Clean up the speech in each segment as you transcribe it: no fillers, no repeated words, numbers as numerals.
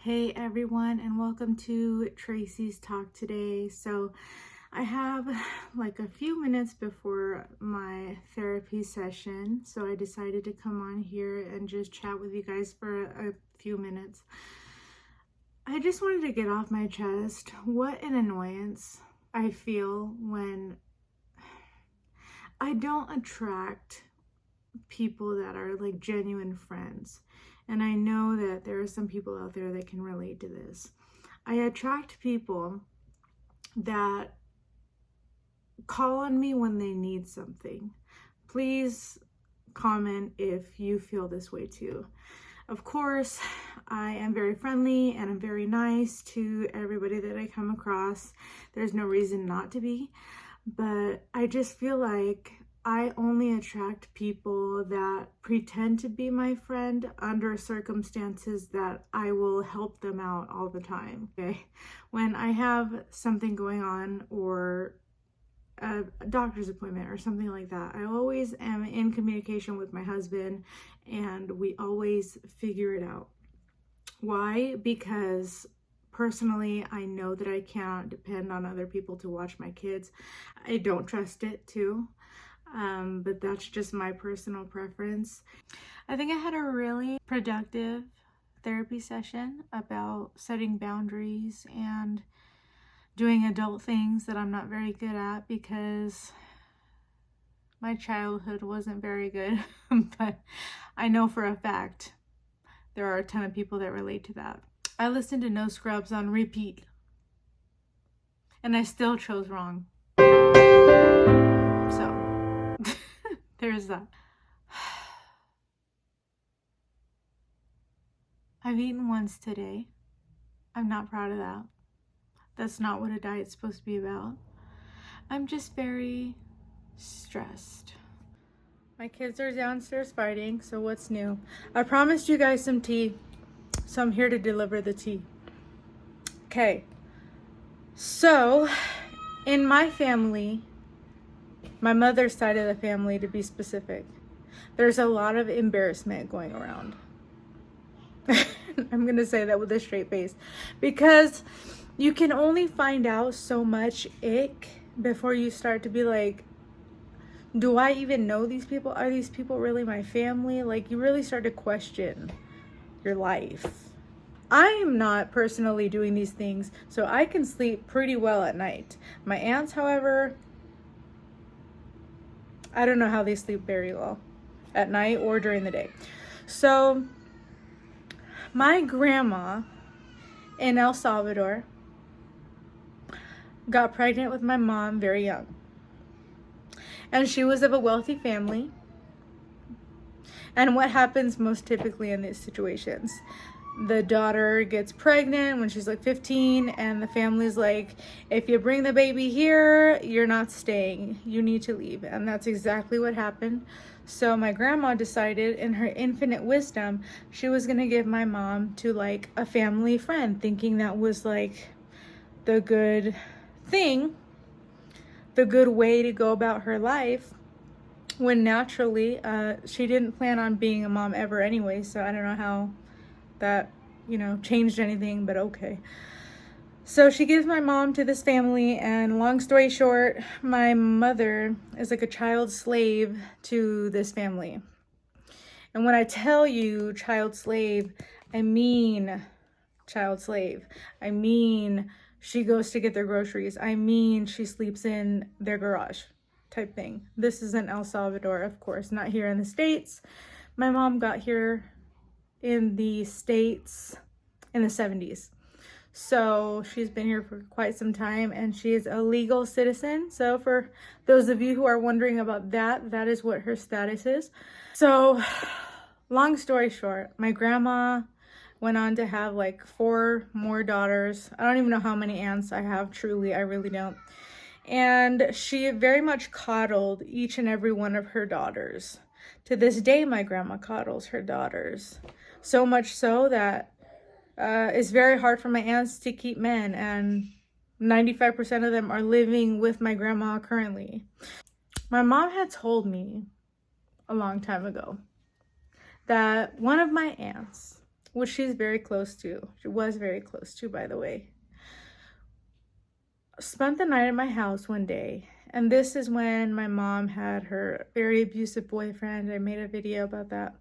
Hey everyone, and welcome to Tracy's Talk today. So I have like a few minutes before my therapy session, so I decided to come on here and just chat with you guys for a few minutes. I just wanted to get off my chest what an annoyance I feel when I don't attract people that are like genuine friends. And I know that there are some people out there that can relate to this. I attract people that call on me when they need something. Please comment if you feel this way too. Of course, I am very friendly and I'm very nice to everybody that I come across. There's no reason not to be, but I just feel like I only attract people that pretend to be my friend under circumstances that I will help them out all the time, okay? When I have something going on or a doctor's appointment or something like that, I always am in communication with my husband and we always figure it out. Why? Because personally, I know that I cannot depend on other people to watch my kids. I don't trust it too. But that's just my personal preference. I think I had a really productive therapy session about setting boundaries and doing adult things that I'm not very good at because my childhood wasn't very good. But I know for a fact there are a ton of people that relate to that. I listened to No Scrubs on repeat and I still chose wrong. So there's that. I've eaten once today. I'm not proud of that. That's not what a diet's supposed to be about. I'm just very stressed. My kids are downstairs fighting, so what's new? I promised you guys some tea, so I'm here to deliver the tea. Okay, so in my family, my mother's side of the family to be specific, there's a lot of embarrassment going around. I'm gonna say that with a straight face because you can only find out so much ick before you start to be like, do I even know these people? Are these people really my family? Like, you really start to question your life. I am not personally doing these things, so I can sleep pretty well at night. My aunts, however, I don't know how they sleep very well at night or during the day. So my grandma in El Salvador got pregnant with my mom very young. And she was of a wealthy family. And what happens most typically in these situations? The daughter gets pregnant when she's like 15 and the family's like, if you bring the baby here, you're not staying. You need to leave. And that's exactly what happened. So my grandma decided in her infinite wisdom, she was going to give my mom to like a family friend, thinking that was like the good thing, the good way to go about her life, when naturally she didn't plan on being a mom ever anyway. So I don't know how that, changed anything, but okay. So she gives my mom to this family, and long story short, my mother is like a child slave to this family. And when I tell you child slave, I mean child slave. I mean she goes to get their groceries. I mean she sleeps in their garage type thing. This is in El Salvador, of course, not here in the States. My mom got here in the States in the 70s. So she's been here for quite some time and she is a legal citizen. So for those of you who are wondering about that, that is what her status is. So long story short, my grandma went on to have like 4 more daughters. I don't even know how many aunts I have, truly, I really don't. And she very much coddled each and every one of her daughters. To this day, my grandma coddles her daughters. So much so that it's very hard for my aunts to keep men, and 95% of them are living with my grandma currently. My mom had told me a long time ago that one of my aunts which she's very close to. She was very close to, by the way. Spent the night at my house one day. And this is when my mom had her very abusive boyfriend. I made a video about that.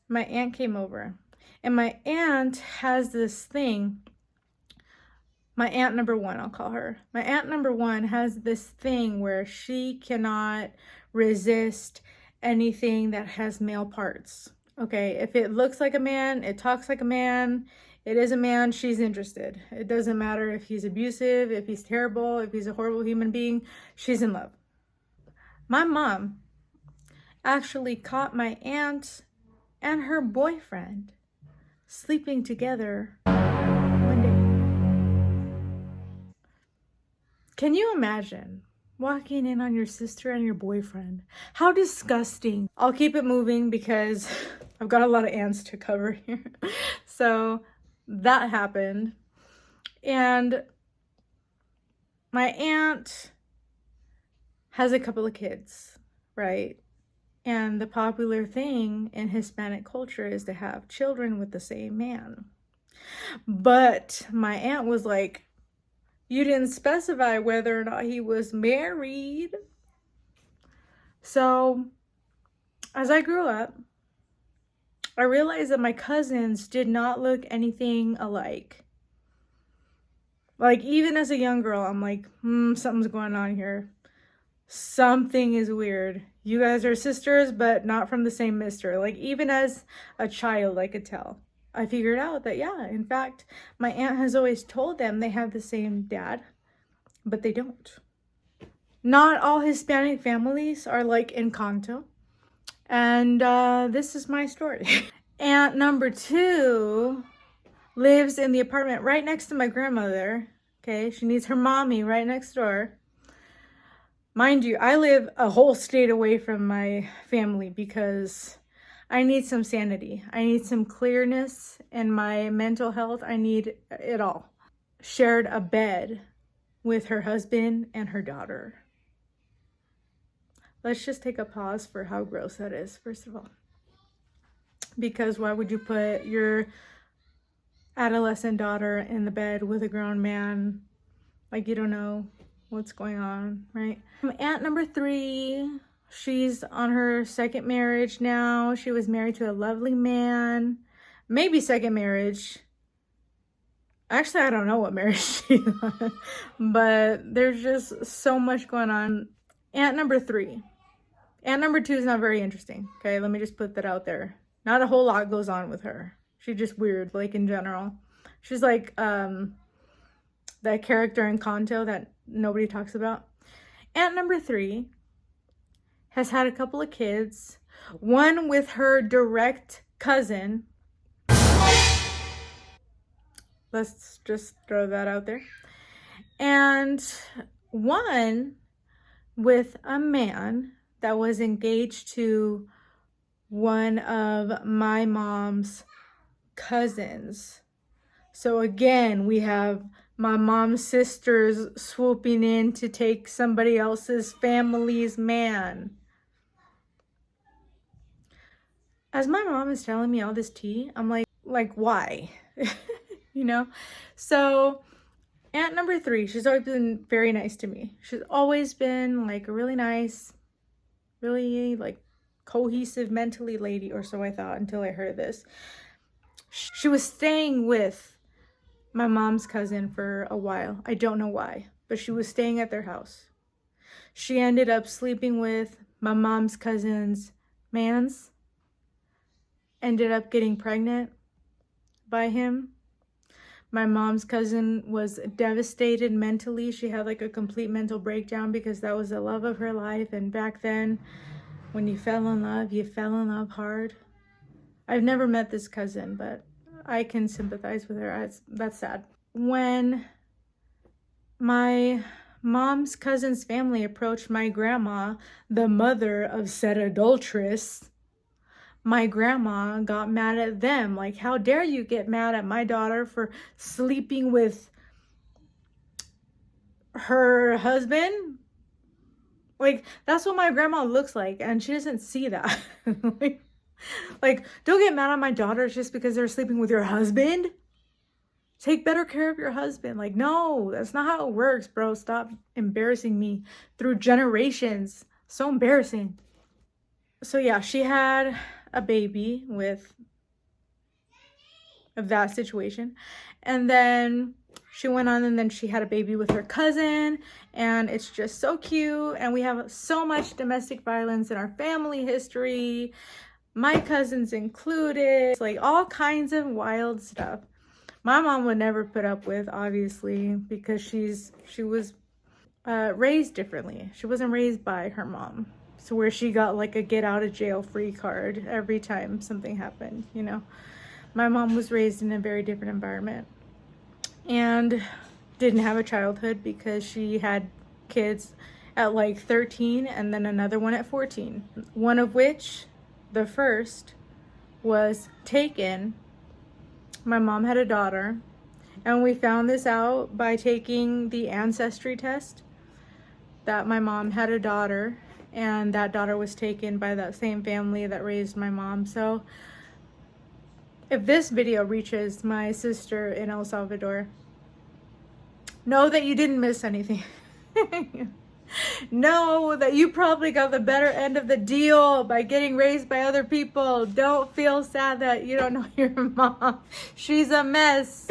My aunt came over. And my aunt has this thing. My aunt number one, I'll call her. My aunt number one has this thing where she cannot resist anything that has male parts. Okay, if it looks like a man, it talks like a man, it is a man, she's interested. It doesn't matter if he's abusive, if he's terrible, if he's a horrible human being, she's in love. My mom actually caught my aunt and her boyfriend sleeping together one day. Can you imagine walking in on your sister and your boyfriend? How disgusting. I'll keep it moving because I've got a lot of aunts to cover here. So that happened. And my aunt has a couple of kids, right? And the popular thing in Hispanic culture is to have children with the same man. But my aunt was like, you didn't specify whether or not he was married. So as I grew up, I realized that my cousins did not look anything alike. Like, even as a young girl, I'm like, something's going on here. Something is weird. You guys are sisters, but not from the same mister. Like, even as a child, I could tell. I figured out that, yeah, in fact, my aunt has always told them they have the same dad, but they don't. Not all Hispanic families are like Encanto. And this is my story. Aunt number two lives in the apartment right next to my grandmother. Okay, she needs her mommy right next door. Mind you, I live a whole state away from my family because I need some sanity. I need some clearness in my mental health. I need it all. Shared a bed with her husband and her daughter. Let's just take a pause for how gross that is, first of all. Because why would you put your adolescent daughter in the bed with a grown man? Like, you don't know what's going on, right? Aunt number three, she's on her second marriage now. She was married to a lovely man. Maybe second marriage. Actually, I don't know what marriage she's on. But there's just so much going on. Aunt number three. Aunt number two is not very interesting. Okay, let me just put that out there. Not a whole lot goes on with her. She's just weird, like, in general. She's like that character in Encanto that nobody talks about. Aunt number three has had a couple of kids. One with her direct cousin. Let's just throw that out there. And one with a man that was engaged to one of my mom's cousins. So again, we have my mom's sisters swooping in to take somebody else's family's man. As my mom is telling me all this tea, I'm like why? You know? So aunt number three, she's always been very nice to me. She's always been like a really nice, really like cohesive mentally lady, or so I thought until I heard this. She was staying with my mom's cousin for a while. I don't know why, but she was staying at their house. She ended up sleeping with my mom's cousin's mans, ended up getting pregnant by him. My mom's cousin was devastated mentally. She had like a complete mental breakdown because that was the love of her life. And back then, when you fell in love, you fell in love hard. I've never met this cousin, but I can sympathize with her. That's sad. When my mom's cousin's family approached my grandma, the mother of said adulteress, my grandma got mad at them. Like, how dare you get mad at my daughter for sleeping with her husband? Like, that's what my grandma looks like, and she doesn't see that. Like, Like, don't get mad at my daughters just because they're sleeping with your husband. Take better care of your husband. Like, no, that's not how it works, bro. Stop embarrassing me through generations. So embarrassing. So yeah, she had a baby with that situation. And then she went on and then she had a baby with her cousin. And it's just so cute. And we have so much domestic violence in our family history. My cousins included. Like all kinds of wild stuff. My mom would never put up with, obviously, because she was raised differently. She wasn't raised by her mom. So where she got like a get out of jail free card every time something happened, you know. My mom was raised in a very different environment and didn't have a childhood because she had kids at like 13 and then another one at 14. One of which, the first, was taken. My mom had a daughter, and we found this out by taking the ancestry test, that my mom had a daughter, and that daughter was taken by that same family that raised my mom. So if this video reaches my sister in El Salvador, know that you didn't miss anything. Know that you probably got the better end of the deal by getting raised by other people. Don't feel sad that you don't know your mom. She's a mess.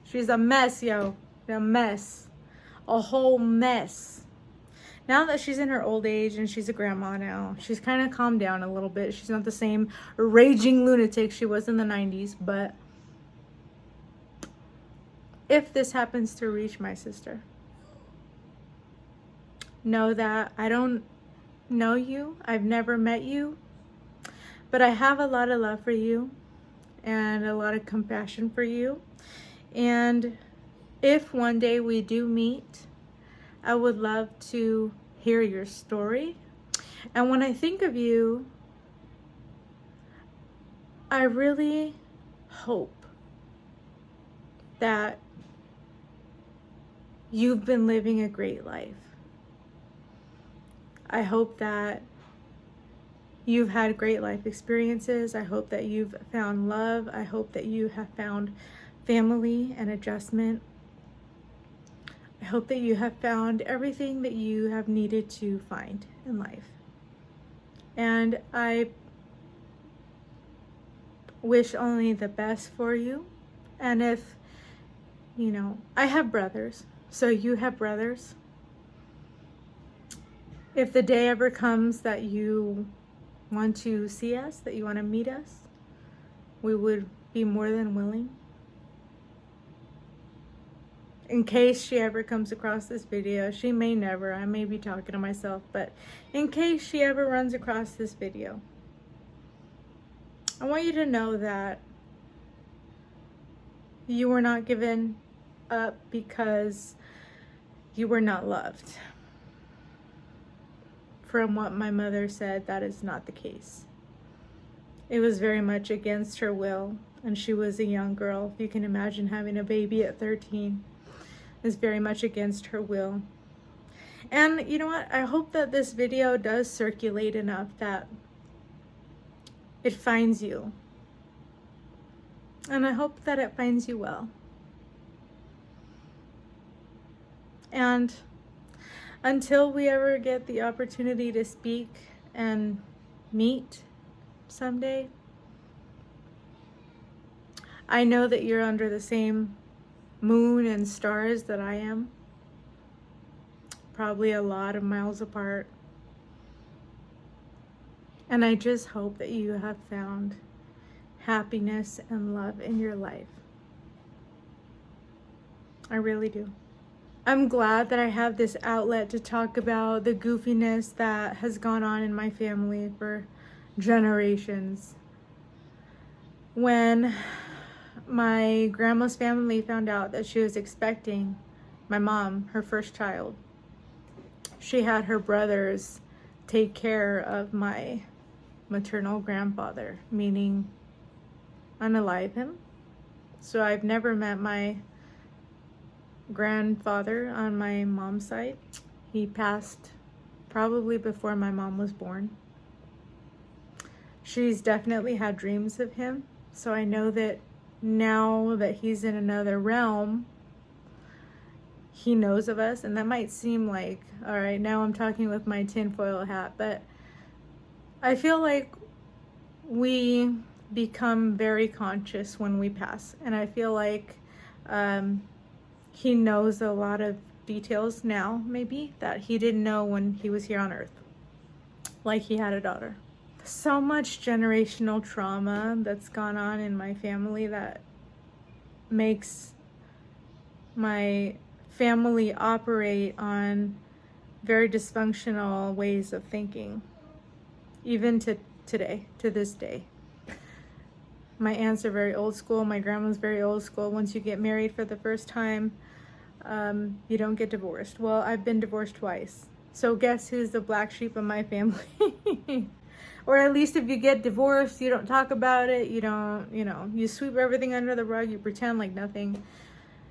She's a mess, yo. A mess. A whole mess. Now that she's in her old age and she's a grandma now, she's kind of calmed down a little bit. She's not the same raging lunatic she was in the 90s, but if this happens to reach my sister, know that I don't know you. I've never met you, but I have a lot of love for you and a lot of compassion for you. And if one day we do meet, I would love to hear your story. And when I think of you, I really hope that you've been living a great life. I hope that you've had great life experiences. I hope that you've found love. I hope that you have found family and adjustment. I hope that you have found everything that you have needed to find in life. And I wish only the best for you. And if, you know, I have brothers, so you have brothers. If the day ever comes that you want to see us, that you want to meet us, we would be more than willing. In case she ever comes across this video, she may never, I may be talking to myself, but in case she ever runs across this video, I want you to know that you were not given up because you were not loved. From what my mother said, that is not the case. It was very much against her will, and she was a young girl. If you can imagine having a baby at 13, it's very much against her will. And you know what? I hope that this video does circulate enough that it finds you. And I hope that it finds you well. And until we ever get the opportunity to speak and meet someday, I know that you're under the same moon and stars that I am. Probably a lot of miles apart. And I just hope that you have found happiness and love in your life. I really do. I'm glad that I have this outlet to talk about the goofiness that has gone on in my family for generations. When my grandma's family found out that she was expecting my mom, her first child, she had her brothers take care of my maternal grandfather, meaning unalive him. So I've never met my grandfather on my mom's side. He passed probably before my mom was born. She's definitely had dreams of him. So I know that now that he's in another realm, he knows of us. And that might seem like, all right, now I'm talking with my tinfoil hat, but I feel like we become very conscious when we pass. And I feel like he knows a lot of details now, maybe, that he didn't know when he was here on Earth. Like he had a daughter. So much generational trauma that's gone on in my family that makes my family operate on very dysfunctional ways of thinking, even to today, to this day. My aunts are very old school. My grandma's very old school. Once you get married for the first time, you don't get divorced. Well, I've been divorced twice. So guess who's the black sheep of my family? Or at least if you get divorced, you don't talk about it. You don't, you sweep everything under the rug. You pretend like nothing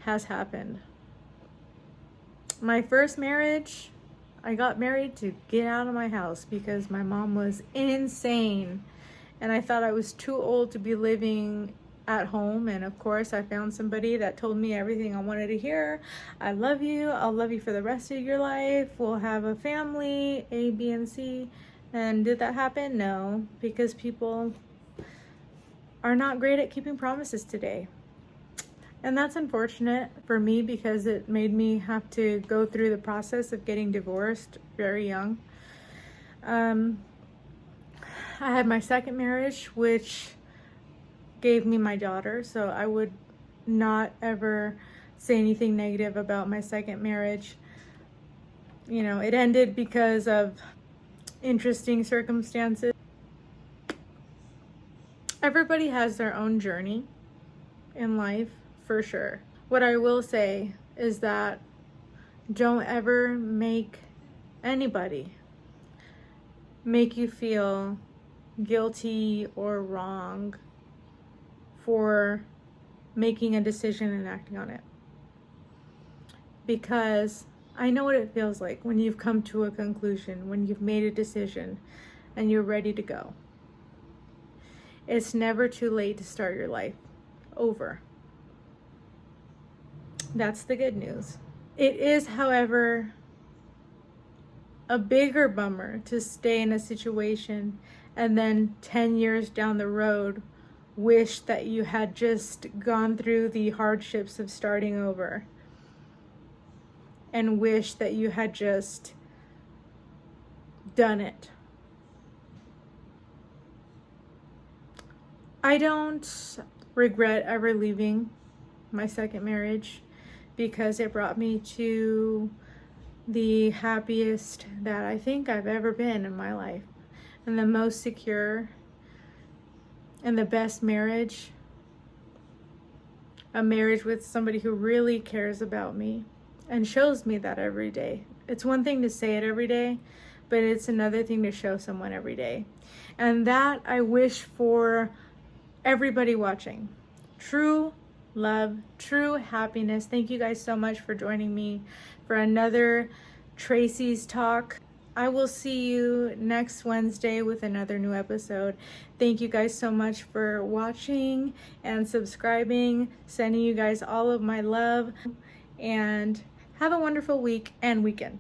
has happened. My first marriage, I got married to get out of my house because my mom was insane. And I thought I was too old to be living at home. And of course, I found somebody that told me everything I wanted to hear. I love you. I'll love you for the rest of your life. We'll have a family, A, B, and C. And did that happen? No, because people are not great at keeping promises today. And that's unfortunate for me because it made me have to go through the process of getting divorced very young. I had my second marriage, which gave me my daughter, so I would not ever say anything negative about my second marriage. It ended because of interesting circumstances. Everybody has their own journey in life, for sure. What I will say is that don't ever make anybody make you feel guilty or wrong for making a decision and acting on it. Because I know what it feels like when you've come to a conclusion, when you've made a decision and you're ready to go. It's never too late to start your life over. That's the good news. It is, however, a bigger bummer to stay in a situation and then 10 years down the road wish that you had just gone through the hardships of starting over and wish that you had just done it. I don't regret ever leaving my second marriage because it brought me to the happiest that I think I've ever been in my life, and the most secure and the best marriage. A marriage with somebody who really cares about me and shows me that every day. It's one thing to say it every day, but it's another thing to show someone every day. And that I wish for everybody watching. True love, true happiness. Thank you guys so much for joining me for another Tracy's Talk. I will see you next Wednesday with another new episode. Thank you guys so much for watching and subscribing. Sending you guys all of my love, and have a wonderful week and weekend.